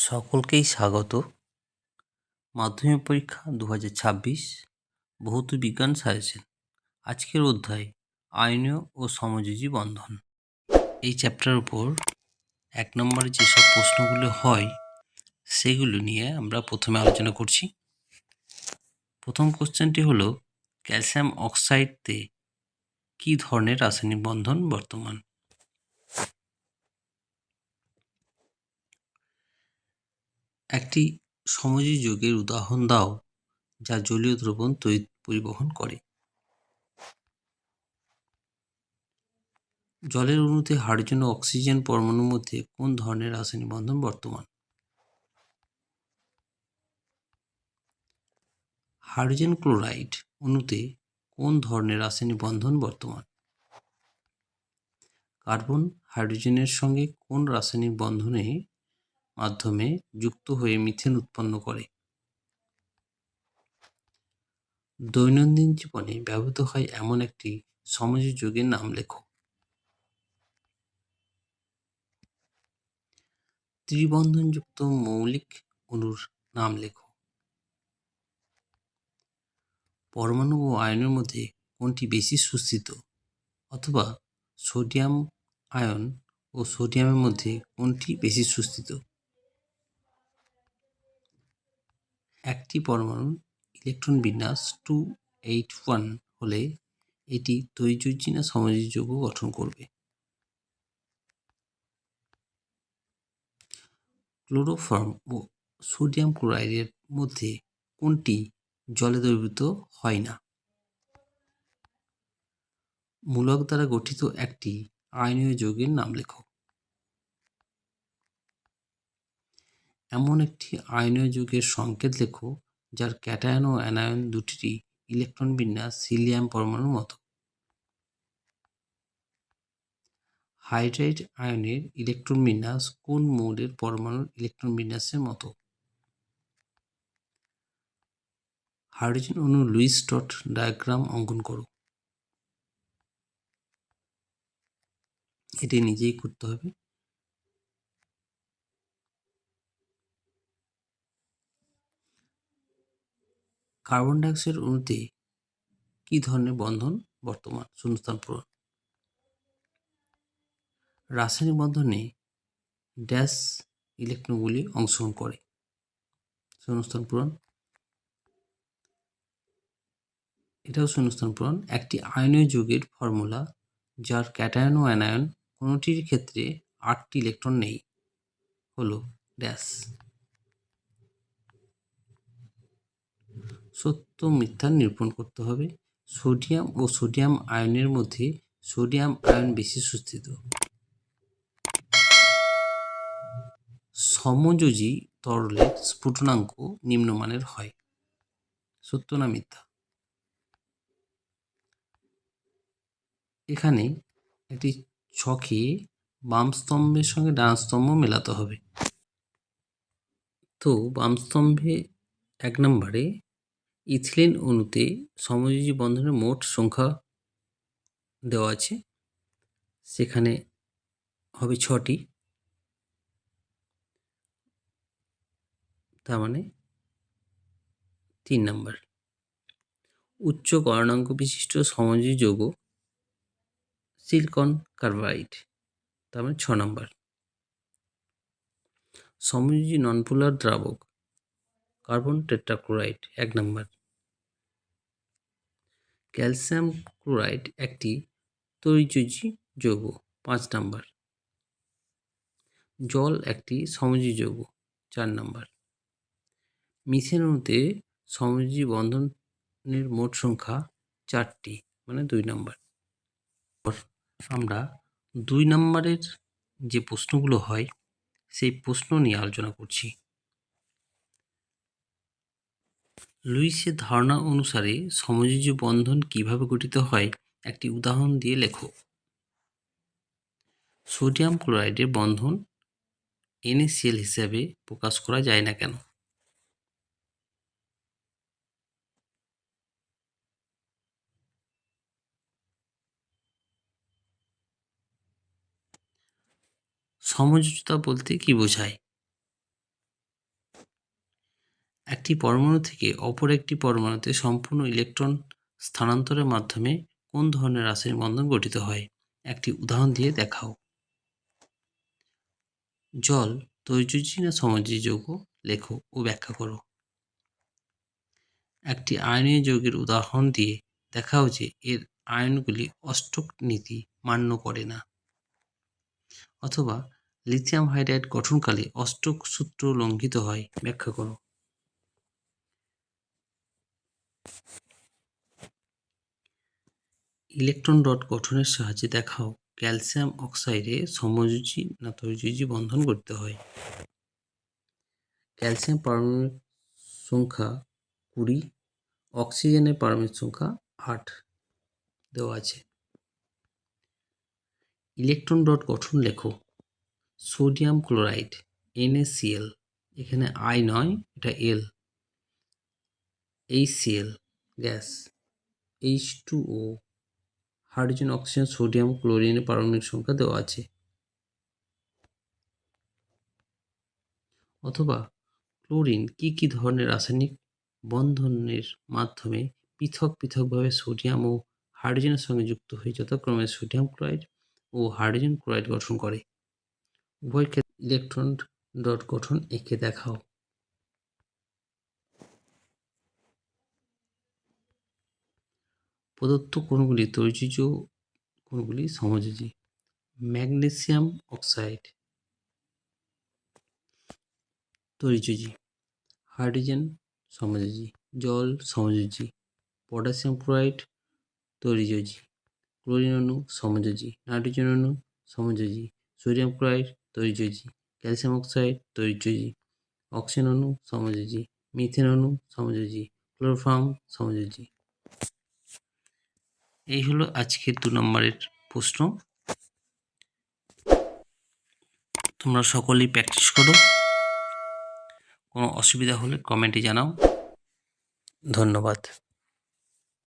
সকলকেই স্বাগত। মাধ্যমিক পরীক্ষা 2026 ভৌত বিজ্ঞান সাজেশন। আজকের অধ্যায় আয়নীয় ও সমযোজী বন্ধন। এই চ্যাপ্টারের উপর 1 নম্বরে যেসব প্রশ্নগুলো হয় সেগুলো নিয়ে আমরা প্রথমে আলোচনা করছি। প্রথম কোশ্চেনটি হলো, ক্যালসিয়াম অক্সাইডতে কী ধরনের রাসায়নিক বন্ধন বর্তমান? একটি সমযোজী যৌগের উদাহরণ দাও যা জলীয় দ্রবণ পরিবহন করে। জলের অণুতে হাইড্রোজেন ও অক্সিজেন পরমাণুর মধ্যে কোন ধরনের রাসায়নিক বন্ধন বর্তমান? হাইড্রোজেন ক্লোরাইড অণুতে কোন ধরনের রাসায়নিক বন্ধন বর্তমান? কার্বন হাইড্রোজেনের সঙ্গে কোন রাসায়নিক বন্ধনের মাধ্যমে যুক্ত হয়ে মিথেন উৎপন্ন করে? দৈনন্দিন জীবনে ব্যবহৃত হয় এমন একটি সমযোজী যৌগের নাম লেখো। ত্রিবন্ধনযুক্ত মৌলিক অণুর নাম লেখো। পরমাণু ও আয়নের মধ্যে কোনটি বেশি সুস্থিত, অথবা সোডিয়াম আয়ন ও সোডিয়ামের মধ্যে কোনটি বেশি সুস্থিত? একটি পরমাণুর ইলেকট্রন বিন্যাস 281 হলে এটি দ্বৈযোজী না সমযোজী যৌগ গঠন করবে? ক্লোরোফর্ম ও সোডিয়াম ক্লোরাইডের মধ্যে কোনটি জলে দ্রবীভূত হয় না? মূলক দ্বারা গঠিত একটি আয়নীয় যৌগের নাম লেখো। এমন একটি আয়নীয় যৌগের সংকেত লেখো যার ক্যাটায়ন ও অ্যানায়ন দুটিরই ইলেকট্রন বিন্যাস হিলিয়াম পরমাণুর মতো। হাইড্রাইড আয়নের ইলেকট্রন বিন্যাস কোন মৌলের পরমাণুর ইলেকট্রন বিন্যাসের মতো? হাইড্রোজেন অণুর লুইস ডট ডায়াগ্রাম অঙ্কন করো। এটি নিজেই করতে হবে। কার্বন ডাইঅক্সাইড অণুতে কি ধরনের বন্ধন বর্তমান? শূন্যস্থান পূরণ। রাসায়নিক বন্ধনে ড্যাশ ইলেকট্রনগুলি অংশগ্রহণ করে? শূন্যস্থান পূরণ। এটাও শূন্যস্থান পূরণ। একটি আয়নীয় যৌগের ফর্মুলা যার ক্যাটায়ন ও অ্যানায়ন কোনোটির ক্ষেত্রে 8টি ইলেকট্রন নেই হলো ড্যাশ। সত্য মিথ্যা নিরূপণ করতে হবে। সোডিয়াম ও সোডিয়াম আয়নের মধ্যে সোডিয়াম আয়ন বেশি সুস্থিত। সমযোজী তরলের স্ফুটনাঙ্ক নিম্নমানের হয়। সত্য না মিথ্যা? এখানে একটি ছকে বাম স্তম্ভের সঙ্গে ডান স্তম্ভ মেলাতে হবে। তো বাম স্তম্ভে 1 নম্বরে ইথিলিন অণুতে সমযোজী বন্ধনের মোট সংখ্যা দেওয়া আছে, সেখানে হবে 6টি। তার মানে 3 নম্বর। উচ্চ গলনাঙ্ক বিশিষ্ট সমযোজী যৌগ সিলিকন কার্বাইড, তার মানে 6 নম্বর। সমযোজী ননপোলার দ্রাবক কার্বন টেট্রাক্লোরাইড 1 নম্বর। ক্যালসিয়াম ক্লোরাইড একটি তৈজোজী যৌগ 5 নম্বর। জল একটি সমযোজী যৌগ 4 নম্বর। মিথেন অণুতে সমযোজী বন্ধনের মোট সংখ্যা 4টি, মানে 2 নম্বর। আমরা 2 নম্বরের যে প্রশ্নগুলো হয় সেই প্রশ্ন নিয়ে আলোচনা করছি। লুইসের ধারণা অনুসারে সমযোজী বন্ধন কিভাবে গঠিত হয় একটি উদাহরণ দিয়ে লেখো। সোডিয়াম ক্লোরাইডের বন্ধন NaCl হিসাবে প্রকাশ করা যায় না কেন? সমযোজিতা বলতে কি বোঝায়? একটি পরমাণু থেকে অপর একটি পরমাণুতে সম্পূর্ণ ইলেকট্রন স্থানান্তরের মাধ্যমে কোন ধরনের রাসায়নিক বন্ধন গঠিত হয়? একটি উদাহরণ দিয়ে দেখাও। জল তৈজুজি না সমযোজী যৌগ? লেখো ও ব্যাখ্যা করো। একটি আয়নীয় যৌগের উদাহরণ দিয়ে দেখাও যে এর আয়নগুলি অষ্টক নীতি মান্য করে না। অথবা লিথিয়াম হাইড্রাইড গঠনকালে অষ্টক সূত্র লঙ্ঘিত হয়, ব্যাখ্যা করো। ইলেকট্রন ডট গঠনের সাহায্যে দেখাও ক্যালসিয়াম অক্সাইডে সমযোজী না তৈজুজি বন্ধন গঠিত হয়। ক্যালসিয়াম পারমাণবিক সংখ্যা 20, অক্সিজেনের পারমাণবিক সংখ্যা 8 দেওয়া আছে। ইলেকট্রন ডট গঠন লেখো। সোডিয়াম ক্লোরাইড NaCl, এখানে I নয়, এটা L, HCl gas, H2O, hydrogen, oxygen, sodium, ক্লোরিনের পারমাণবিক সংখ্যা দেওয়া আছে। অথবা ক্লোরিন কি ধরনের রাসায়নিক বন্ধনের মাধ্যমে পৃথকভাবে সোডিয়াম ও হাইড্রোজেনের সঙ্গে যুক্ত হয়ে যথাক্রমে সোডিয়াম ক্লোরাইড ও হাইড্রোজেন ক্লোরাইড গঠন করে? উভয় ক্ষেত্রে ইলেকট্রন ডট গঠন এঁকে দেখাও। প্রদত্ত কোণগুলি তৈজুজি, কোণগুলি সমযোজী। ম্যাগনেসিয়াম অক্সাইড তৈজুজি, হাইড্রোজেন সমযোজী, জল সমযোজী, পটাশিয়াম ক্লোরাইড তৈজুজি, ক্লোরিন অণু সমযোজী, নাইট্রোজেন অণু সমযোজী, সোডিয়াম ক্লোরাইড তৈজুজি, ক্যালসিয়াম অক্সাইড তৈজুজি, অক্সিজেন অণু সমযোজী, মিথেন অণু সমযোজী, ক্লোরোফর্ম সমযোজী। এই হলো আজকের 2 নম্বরের প্রশ্ন। তোমরা সকলেই প্র্যাকটিস করো। কোনো অসুবিধা হলে কমেন্টে জানাও। ধন্যবাদ।